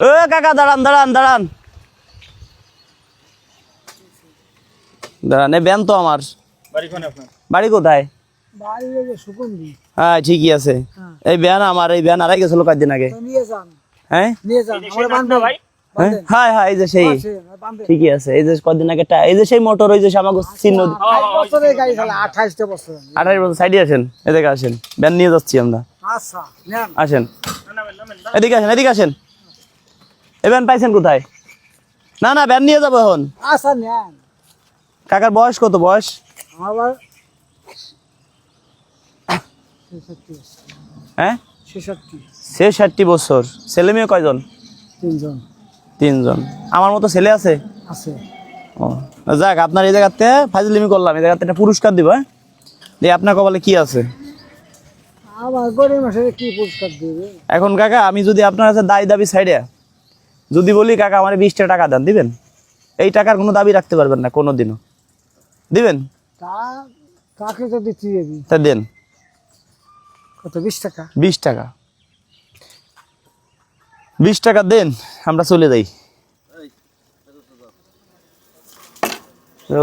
ও কাকা দাঁড়ান দাঁড়ান দাঁড়ান দাঁড়ান, এই ব্যান তো আমার। বাড়ি কোথায়? হ্যাঁ ঠিকই আছে। এই ব্যান আমার, এই ব্যান আড়াই গেছিল কয়েকদিন আগে। হ্যাঁ হ্যাঁ হ্যাঁ, এই যে সেই ঠিকই আছে। এই যে কয়েকদিন আগে এই যে সেই মোটর, ওই যে আমাকে চিহ্ন 28 বছর সাইডে আসেন, এদিকে আসেন, ব্যান নিয়ে যাচ্ছি আমরা। আসেন এদিকে আসেন, এদিকে আসেন। এই ব্যান পাইছেন কোথায়? না না, ব্যান নিয়ে যাবো এখন। কাকার বয়স কত? বয়স হ্যাঁ 66 বছর। ছেলে মেয়ে কয়জন? তিনজন। আমার মতো ছেলে আছে? ও যাক, আপনার এই জায়গাতে ফাজলিমি করলাম, এই জায়গাতে একটা পুরস্কার দিব। হ্যাঁ দিয়ে আপনার কপালে কি আছে? এখন কাকা আমি যদি আপনার কাছে দাবি সাইডে যদি বলি কাকা আমার 20টা টাকা দেন, দিবেন? এই টাকার কোনো দাবি রাখতে পারবেন না কোনোদিনও, দিবেন? তা দেন। কত? 20 টাকা। 20 টাকা, 20 টাকা দেন, আমরা চলে যাই।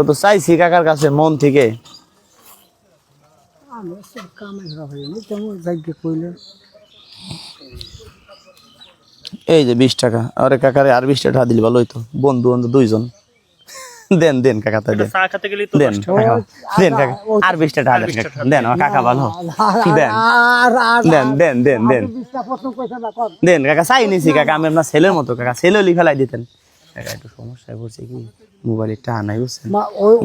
তো চাইছি কাকার কাছে মন থেকে। এই যে 20 টাকা। আরে কাকারে আর 20 টাকা দিলে ভালো হইতো, বন্ধু বন্ধু দুইজন। দেন দেন কাকা, তাই দেন দেন দেন কাকা, আর 20 টাকা দেন আমার কাকা ভালো। দেন দেন দেন দেন দেন দেন কাকা, চাই নিছি কাকা, আমি আপনার ছেলের মতো কাকা, ছেলে হলি ফেলাই দিতেন কাকা। একটু সমস্যায় পড়ছে কি, মোবাইলের টাকা নাই বুঝছেন,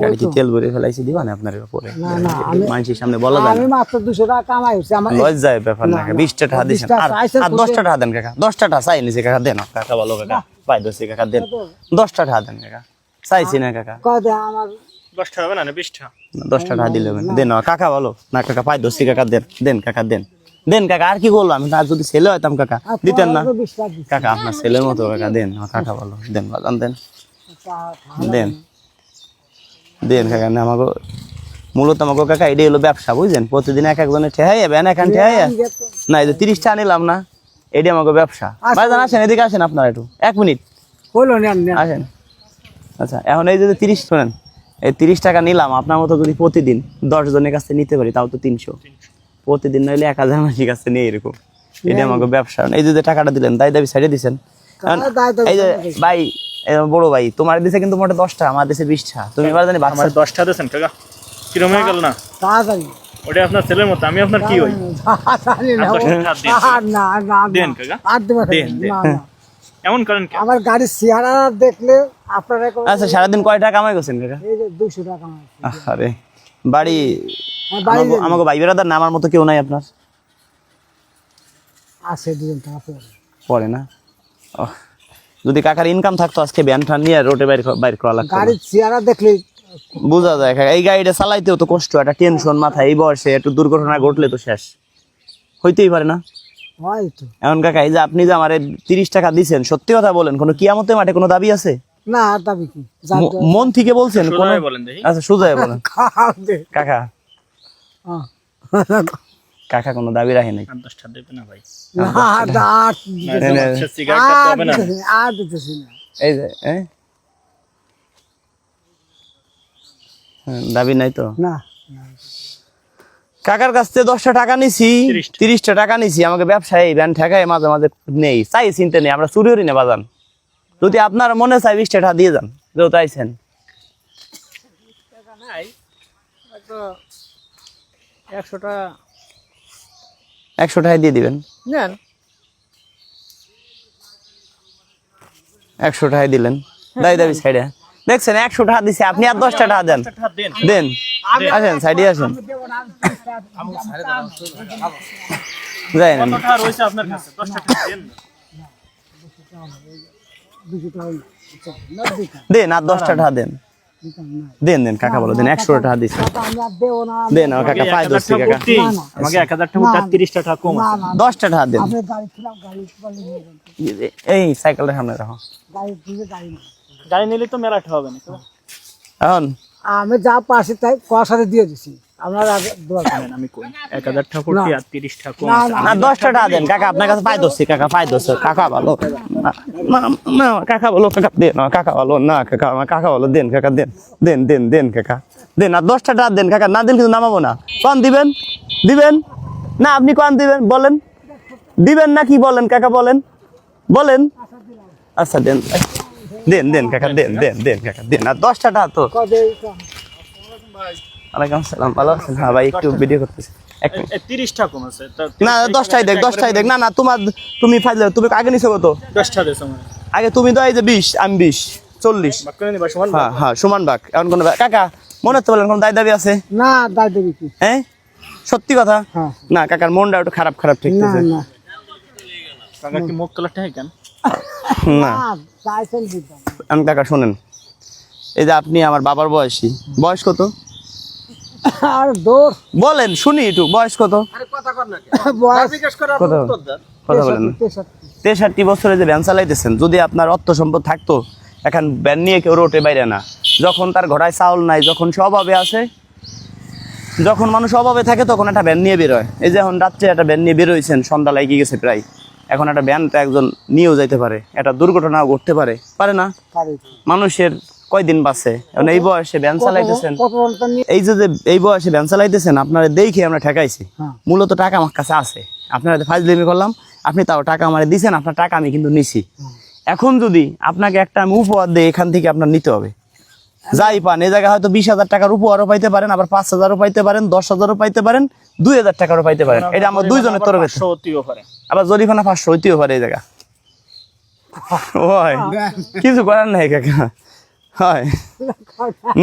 গাড়ি কি তেল ভরে ফেলাইছি, দিবা না আপনার উপরে? মানুষের সামনে বলা যায় না, লজ্জায় ব্যাপার না। 20টা টাকা দিচ্ছেন, আর 10টা টাকা দেন কাকা, 10টা টাকা চাই নিছি কাকা, দেন কাকা ভালো কাকা, পাই দোষী কাকা, দেন 10টা টাকা দেন কাকা, চাইছি না কাকা। 10টা হবে না, 20টা, 10টা টাকা দিলে দেন কাকা ভালো না কাকা, পাই দোষী কাকা, দেন দেন কাকা, দেন দেন কাকা। আর কি বলবো আমি, আর যদি ছেলে হইতাম কাকা দিতেন না কাকা, আপনার ছেলের মতো কাকা, দেন কাকা ভালো, দেন বাজান, দেন দেন দেন কাকা। না আমাকে মূলত আমাকে কাকা এটাই হলো ব্যবসা বুঝছেন, প্রতিদিন এক একজনের ঠেহাই ব্যান এখান ঠেহাই না, এই যে 30টা নিলাম না, এটি আমাকে ব্যবসা। বাজান আসেন, এদিকে আসেন, আপনার একটু 1 মিনিট আসেন। আচ্ছা এখন এই যে 30 শোনেন, এই 30 টাকা নিলাম, আপনার মতো যদি প্রতিদিন 10 জনের কাছে নিতে পারি তাও তো 300, প্রতিদিন নইলে 1000 মানুষের কাছে নিয়ে এরকম, এটা আমাকে ব্যবসা। এই যে টাকাটা দিলেন দাবি সাইডে দিচ্ছেন, এই যে ভাই বড় ভাই তোমার দিছে কিন্তু মোটে 10টা, আমার দিছে 20টা, তুমি এবার জানি আমার 10টা দিয়েছেন কাকা, কিরম হয়ে গেল না? ওটা আপনার ছেলের মতো, আমি আপনার কি হই? দেন কাকা, এমন করেন আমার গাড়ির চেহারা দেখলে আপনারা। আচ্ছা সারাদিন কয় টাকা কামাই করছেন কাকা? এই যে 200 টাকা কামাই। আরে বাড়ি আমাকে ভাই বেরাদার না আমার মতো কেউ নাই আপনার? আছে 2 জন টাকা পড়ে না। যদি কাকার ইনকাম থাকতো আজকে ভ্যান ঠান নিয়ে রোডে বাইর করা লাগতো। গাড়ির চেহারা দেখলে বোঝা যায় কাকা, এই গাড়িটা চালাইতেও তো কষ্ট, একটা টেনশন মাথায়, এই বয়সে একটু দুর্ঘটনা ঘটলে তো শেষ, হইতেই পারে না। এখন কাকা এই যে আপনি যে আমার 30 টাকা দিচ্ছেন, সত্যি কথা বলেন, কোনো কিয়ামতের মাঠে কোনো দাবি আছে? না, দাবি কি মন থেকে বলছেন? আচ্ছা সোজাই বলেন কাকা, কাকা কোনো দাবি রাখে নাই? 10টা দেবে না ভাই? এই যে দাবি নাই তো না। কাকার কাছ থেকে 10টা টাকা নিছি, 30টা টাকা নিছি, আমাকে ব্যবসায়ী ভ্যান ঠেকায় মাঝে মাঝে নেই, চাই চিনতে নেই, আমরা চুরি করি না বাজান। যদি আপনার মনে চাই 20টা টাকা দিয়ে যান, যেহেতু আইছেন। 100 টাকা দিয়ে দিবেন, 100 টাকা দিলেন, দাবি সাইডে দেখছেন 100 টাকা দিছে, আপনি আর 10টা টাকা দেন, দেন আসেন সাইডে আসেন, যাই না দেন, আর 10টা টাকা দেন, দেন দেন কাকা বলো, দেন 100 টাকা দিচ্ছে, দেন কাকা পাই দোষী কাকা, আমাকে 1000 টাকা 30টা টাকা কম, 10টা টাকা দেন। এই সাইকেলটা সামনে রাখো, গাড়ি নিলে তো মেলাটা হবে না। এখন আমি যা পাশে তাই কোয়ার সাথে দিয়ে দিছি, আমি কই 1000 টাকা করতে আর 30 টাকা কম না 10 টাকা দেন কাকা, আপনার কাছে পাই দছি কাকা, পাই দছি কাকা ভালো না না কাকা ভালো, কাকা দেন না কাকা ভালো না কাকা, আমার কাকা ভালো, দেন কাকা, দেন দেন দেন দেন কাকা দেন, আর 10 টাকা দেন কাকা, না দিন কিন্তু নামাবো না। কোন দিবেন? দিবেন না আপনি কোন দিবেন বলেন, দিবেন না কি বলেন কাকা, বলেন বলেন। আচ্ছা দেন দেন দেন কাকা, দেন দেন দেন কাকা দেন, আর 10 টাকা তো। ওয়ালাইকুম সালাম, ভালো আছেন? হ্যাঁ ভাই একটু ভিডিও করতেছি। 30 টাকা কম আছে না 10টাই দেখ, 10টাই দেখ। না না তোমার, তুমি ফাইলে, তুমি আগে নিছো কত? 10 টাকা দেছ আমার আগে তুমি তো এই যে 20, আমি 20, 40। বাক্য নিবা সমান। হ্যাঁ হ্যাঁ সমান ভাগ। এখন কোন কাকা মনে হচ্ছে বলেন কোন দায় দাবি আছে? না দায় দেবি কি? হ্যাঁ সত্যি কথা। হ্যাঁ। না কাকার মনটা একটু খারাপ খারাপ না ঠেকতেছে। না কাকা কি মুখ তোলাটা কেন? না চাইছেন দিতাম। আমি কাকা শোনেন, এই যে আপনি আমার বাবার বয়সী, বয়স কত আর দূর বলেন শুনি একটু, বয়স কত? বয়স কথা কথা বলেন না। 63 বছরে যে ভ্যান চালাইতেছেন, যদি আপনার অর্থ সম্পদ থাকতো, এখন ভ্যান নিয়ে কেউ রোটে বাইরে না। যখন তার ঘোড়ায় চাউল নাই, যখন সে অভাবে আসে, যখন মানুষ অভাবে থাকে, তখন একটা ভ্যান নিয়ে বেরোয়। এই যে এখন রাত্রে একটা ভ্যান নিয়ে বেরোইছেন, সন্ধ্যা লাগিয়ে গেছে প্রায়, এখন একটা ভ্যানটা একজন নিয়েও যাইতে পারে, একটা দুর্ঘটনাও ঘটতে পারে, পারে না? মানুষের কয়দিন বাঁচে? এখন এই বয়সে ভ্যান চালাইতেছেন, এই যে এই বয়সে ভ্যান চালাইতেছেন, আপনারা দেখে আমরা ঠেকাইছি। মূলত টাকা আমার কাছে আছে, আপনারা ফাজলামি করলাম, আপনি তাও টাকা আমার দিয়েছেন, আপনার টাকা আমি কিন্তু নিছি। এখন যদি আপনাকে একটা আমি উপহার দিই, এখান থেকে আপনার নিতে হবে, যাই পান। এই জায়গায় হয়তো 20,000 টাকার উপহারও পাইতে পারেন, আবার 5,000ও পাইতে পারেন, 10,000ও পাইতে পারেন, 2,000 টাকারও পাইতে পারেন। এটা আমার দুইজনের তরফে। আবার জরিমানা 500 হইতেও পারে এই জায়গা। হয় কিছু করার নাই কাকা। হয়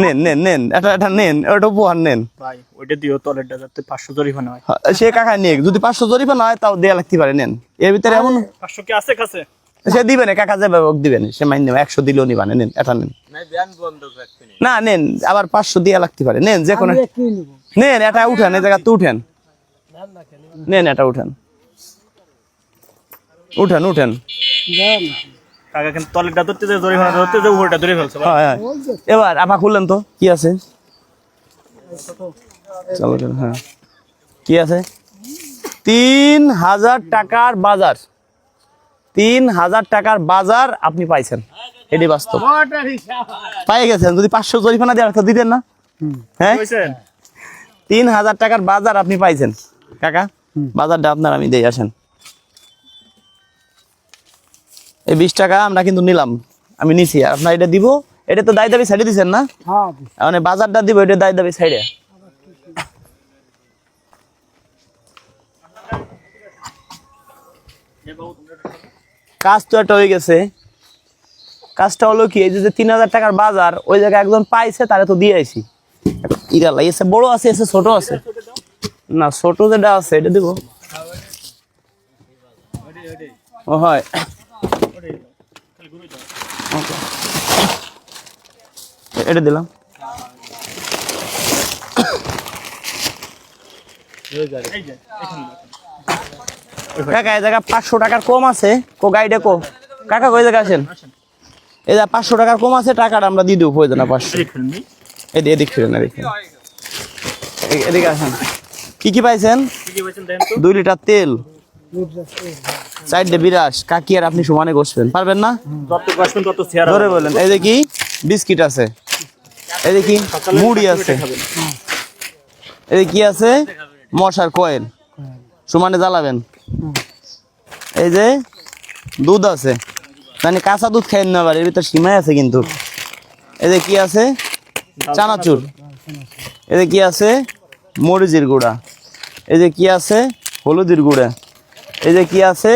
নেন নেন নেন, এটা নেন, ওটা উপহার নেন। ভাই ওইটা দিও টয়লেটটা যাতে 500 জরিমানা হয়। সে কাকা নিয়ে যদি 500 জরিমানা হয় তাও দেয়া লাগতে পারে, নেন। এর ভিতরে এমন 500 কি আছে কাছে? সে দিবে না কাকা, যাবে দিবেন, সে মাইন নেবে, 100 দিলেও নিবানে, নেন এটা নেন। না নেন, আবার 500 দেয়া লাগতে পারে, নেন যে কোনো নেন, এটা উঠেন, এই জায়গা তো উঠেন, নেন এটা উঠেন, উঠেন উঠেন। কাকা কিন্তু টয়লেটটা ধরতে যে জরিমানা ধরতে যে উপরটা ধরে ফেলছে। হয় হয় এবার আপা খুললেন তো, কি আছে? চলো চলো, হ্যাঁ কি আছে? 3,000 টাকার বাজার, 3,000 টাকার বাজার আপনি পাইছেন, এটি বাস্তব পাই গেছেন। যদি 500 জরিমানা দেওয়ার তো দিতেন না? হ্যাঁ 3,000 টাকার বাজার আপনি পাইছেন কাকা, বাজারটা আপনার আমি দেই, আসেন। এই 20 টাকা আমরা কিন্তু নিলাম, আমি নিছি, আর আপনার এটা দিব, এটা তো দায় দাবি সাইডে দিচ্ছেন না? মানে বাজারটা দিব, এটা দায় দাবি সাইডে। কাজ তো একটা হয়ে গেছে, কাজটা হলো কি, এই যে 3,000 টাকার বাজার, ওই জায়গায় একজন পাইছে, তারে তো দিয়ে আইছি। ইরা লাগিয়েছে, বড় আছে, এসে ছোট আছে, না ছোট যেটা আছে এটা দিব। ও হয় এটা দিলাম। কাকা এই জায়গা 500 টাকার কম আছে, কো গাইডে কো কাকা, কই জায়গা আসেন, এই যে 500 টাকার কম আছে, টাকাটা আমরা দিয়ে দেবো, প্রয়োজন 500। এদিক ফিরেন, এদিকে আসেন। কি কি পাইছেন? 2 লিটার তেল, 4 বিরাস। কাকি আর আপনি সমানে বসবেন, পারবেন না? ধরে বলেন। এই যে কি বিস্কিট আছে, এই যে কি মুড়ি আছে, এই যে কি আছে মশার কয়েল, সমানে জ্বালাবেন। এই যে দুধ আছে, মানে কাঁচা দুধ খাইন না, এর ভিতর সীমাই আছে কিন্তু। এই যে কি আছে চানাচুর, এই যে কি আছে মরিচের গুঁড়া, এই যে কি আছে হলুদের গুঁড়া, এই যে কি আছে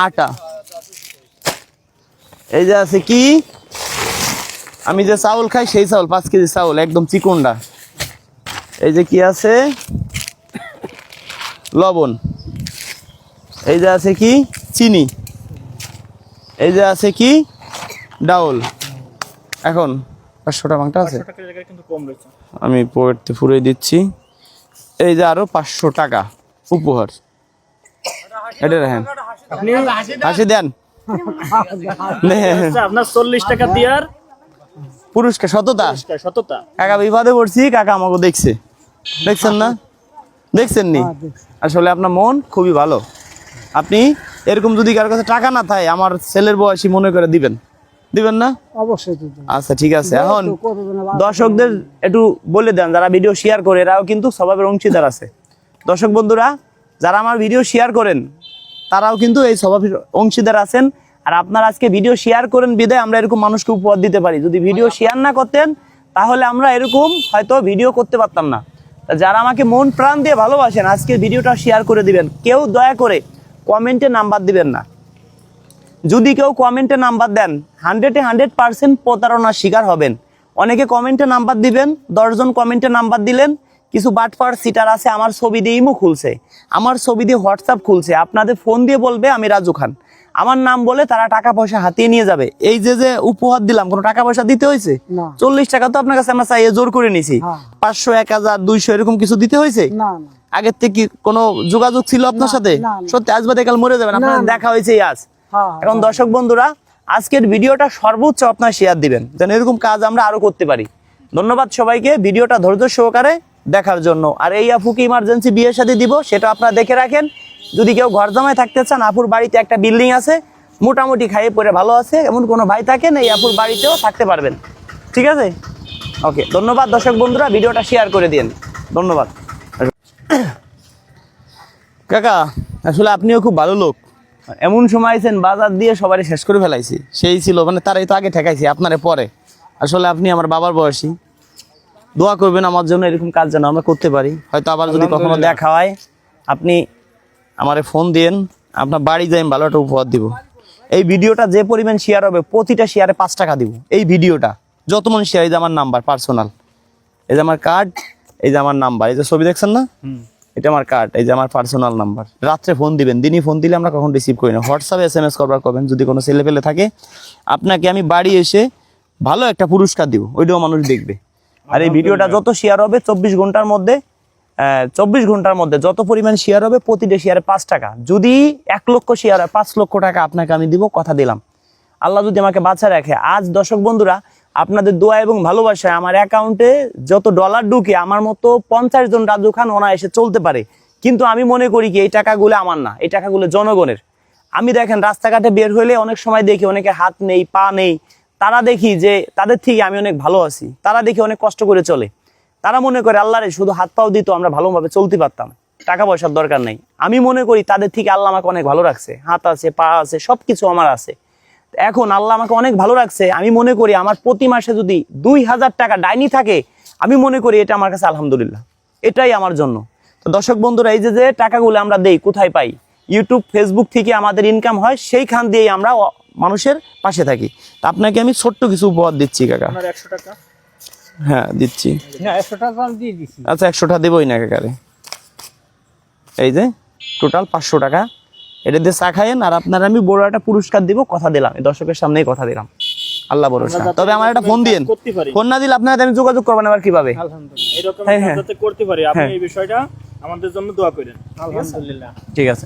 আটা, এই যে আছে কি আমি যে চাউল খাই সেই চাউল, 5 কেজি চাউল একদম চিকনটা। এই যে কি আছে লবণ, এই যে আছে কি চিনি, এই যে আছে কি ডাউল। এখন 500 টাকা আছে, আমি পকেটে ফুরিয়ে দিচ্ছি। এই যে আরো 500 টাকা উপহার, এটা রাখেন, হাসি দেন। আপনার 40 টাকা দিয়ার পুরস্কার, সততা। কাকা বিপদে পড়ছি, কাকা আমাকে দেখছে, দেখছেন না? দেখছেন নি? হ্যাঁ, দেখছি। আসলে আপনার মন খুবই ভালো। আপনি এরকম যদি কারোর কাছে টাকা না থাকে, আমার ছেলের বয়সী মনে করে দিবেন না? অবশ্যই তো দেব। আচ্ছা ঠিক আছে। এখন কতজনে দর্শকদের একটু বলে দেন, যারা ভিডিও শেয়ার করে এরাও কিন্তু স্বভাবের অংশীদার আছে। দর্শক বন্ধুরা, যারা আমার ভিডিও শেয়ার করেন তারাও কিন্তু এই স্বভাবের অংশীদার আছেন। আর আপনারা আজকে ভিডিও শেয়ার করেন বিদায় আমরা এরকম মানুষকে উপহার দিতে পারি। যদি ভিডিও শেয়ার না করতেন তাহলে আমরা এরকম হয়তো ভিডিও করতে পারতাম না। তা যারা আমাকে মন প্রাণ দিয়ে ভালোবাসেন, আজকে ভিডিওটা শেয়ার করে দিবেন। কেউ দয়া করে কমেন্টে নাম্বার দিবেন না। যদি কেউ কমেন্টে নাম্বার দেন 100% প্রতারণার শিকার হবেন। অনেকে কমেন্টে নাম্বার দিবেন, 10 জন কমেন্টে নাম্বার দিলেন, কিছু বাটপার সিটার আছে আমার ছবি দিয়ে ইমো খুলছে, আমার ছবি দিয়ে হোয়াটসঅ্যাপ খুলছে, আপনাদের ফোন দিয়ে বলবে আমি রাজু খান, আমার নাম বলে তারা টাকা পয়সা হাতিয়ে নিয়ে যাবে। এই যে উপহার দিলাম, কোনো টাকা পয়সা দিতে হয়েছে? না। 40 টাকা তো আপনার কাছে আমরা চাইয়ে জোর করে নিছি। হ্যাঁ। 500, 1000, 200 এরকম কিছু দিতে হয়েছে? না না আগের থেকে কি কোনো যোগাযোগ ছিল আপনার সাথে? না, না। সত্যি আজ বাদে কাল মরে যাবেন, আপনার না, না। দেখা হয়েছে আজ। হ্যাঁ এখন দর্শক বন্ধুরা, আজকের ভিডিওটা সর্বোচ্চ আপনার শেয়ার দিবেন, যেন এরকম কাজ আমরা আরো করতে পারি। ধন্যবাদ সবাইকে ভিডিওটা ধৈর্য সহকারে দেখার জন্য। আর এই আপুকে ইমার্জেন্সি বিয়ের সাথে দিব, সেটা আপনারা দেখে রাখেন। যদি কেউ ঘর জামাই থাকতে চান, আপুর বাড়িতে একটা বিল্ডিং আছে, মোটামুটি খাইয়ে পরে ভালো আছে, এমন কোনো ভাই থাকেন এই আপুর বাড়িতেও থাকতে পারবেন। ঠিক আছে, ওকে। ধন্যবাদ দর্শক বন্ধুরা, ভিডিওটা শেয়ার করে দিন। ধন্যবাদ কাকা। আসলে আপনিও খুব ভালো লোক। এমন সময় আছেন বাজার দিয়ে সবারই শেষ করে ফেলাইছি, সেই ছিল মানে তারাই তো আগে ঠেকাইছি আপনারে পরে। আসলে আপনি আমার বাবার বয়সী, দোয়া করবেন আমার জন্য, এরকম কাজ যেন আমরা করতে পারি। হয়তো আবার যদি কখনো দেখা হয় আপনি আমারে ফোন দিন, আপনার বাড়ি যাই ভালো একটা উপহার দিব। এই ভিডিওটা যে পরিমাণ শেয়ার হবে, প্রতিটা শেয়ারে 5 টাকা দিব। এই ভিডিওটা যত মানুষ শেয়ার, এই যে আমার নাম্বার পার্সোনাল, এই যে আমার কার্ড, এই যে আমার নাম্বার, এই যে ছবি দেখছেন না, এটা আমার কার্ড, এই যে আমার পার্সোনাল নাম্বার। রাত্রে ফোন দিবেন, দিনই ফোন দিলে আমরা কখন রিসিভ করি না। হোয়াটসঅ্যাপে SMS করবার করবেন। যদি কোনো ছেলে পেলে থাকে, আপনাকে আমি বাড়ি এসে ভালো একটা পুরস্কার দিব, ওইটাও মানুষ দেখবে। আর এই ভিডিওটা যত শেয়ার হবে 24 ঘন্টার মধ্যে, 24 ঘন্টার মধ্যে যত পরিমাণ শেয়ার হবে, প্রতিটা শেয়ারে 5 টাকা। যদি 1 লক্ষ শেয়ার হয়, 5 লক্ষ টাকা আপনাকে আমি দিব, কথা দিলাম। আল্লাহ যদি আমাকে বাঁচা রাখে। আজ দর্শক বন্ধুরা, আপনাদের দোয়া এবং ভালোবাসায় আমার অ্যাকাউন্টে যত ডলার ঢুকে, আমার মতো 50 জন রাজু খান অনায়াসে চলতে পারে। কিন্তু আমি মনে করি কি, এই টাকাগুলো আমার না, এই টাকাগুলো জনগণের। আমি দেখেন রাস্তাঘাটে বের হইলে অনেক সময় দেখি অনেকে হাত নেই, পা নেই, তারা দেখি যে তাদের থেকে আমি অনেক ভালো আছি, তারা দেখি অনেক কষ্ট করে চলে। তারা মনে করে আল্লাহরে শুধু হাত পাও দিত, আমরা ভালোভাবে চলতে পারতাম, টাকা পয়সার দরকার নেই। আমি মনে করি তাদের থেকে আল্লাহ আমাকে অনেক ভালো রাখছে, হাত আছে, পা আছে, সবকিছু আমার আছে। এখন আল্লাহ আমাকে অনেক ভালো রাখছে। আমি মনে করি আমার প্রতি মাসে যদি 2000 টাকা ডাইনি থাকে, আমি মনে করি এটা আমার কাছে আলহামদুলিল্লাহ, এটাই আমার জন্য। তো দর্শক বন্ধুরা, এই যে টাকাগুলো আমরা দেই, কোথায় পাই? ইউটিউব, ফেসবুক থেকে আমাদের ইনকাম হয়, সেইখান দিয়েই আমরা মানুষের পাশে থাকি। তা আপনাকে আমি ছোট্ট কিছু উপহার দিচ্ছি কাকা। আপনার 100 টাকা। হ্যাঁ দিচ্ছি। না 100 টাকা আমি দিয়ে দিছি। আচ্ছা 100টা দেবই না কাকারে। এই যে টোটাল 500 টাকা, এটা দিয়ে চা খাইয়েন। আর আপনার আমি বড় একটা পুরস্কার দিব, কথা দিলাম, এই দর্শকের সামনেই কথা দিলাম, আল্লাহ ভরসা। তবে আমার একটা ফোন দিয়েন, করতে পারি। ফোন না দিলে আপনার সাথে আমি যোগাযোগ করবেন আবার কিভাবে? আলহামদুলিল্লাহ এরকম হ্যাঁ, হ্যাঁ। যাতে করতে পারি, আপনি এই বিষয়টা আমাদের জন্য দোয়া করেন। আলহামদুলিল্লাহ। ঠিক আছে।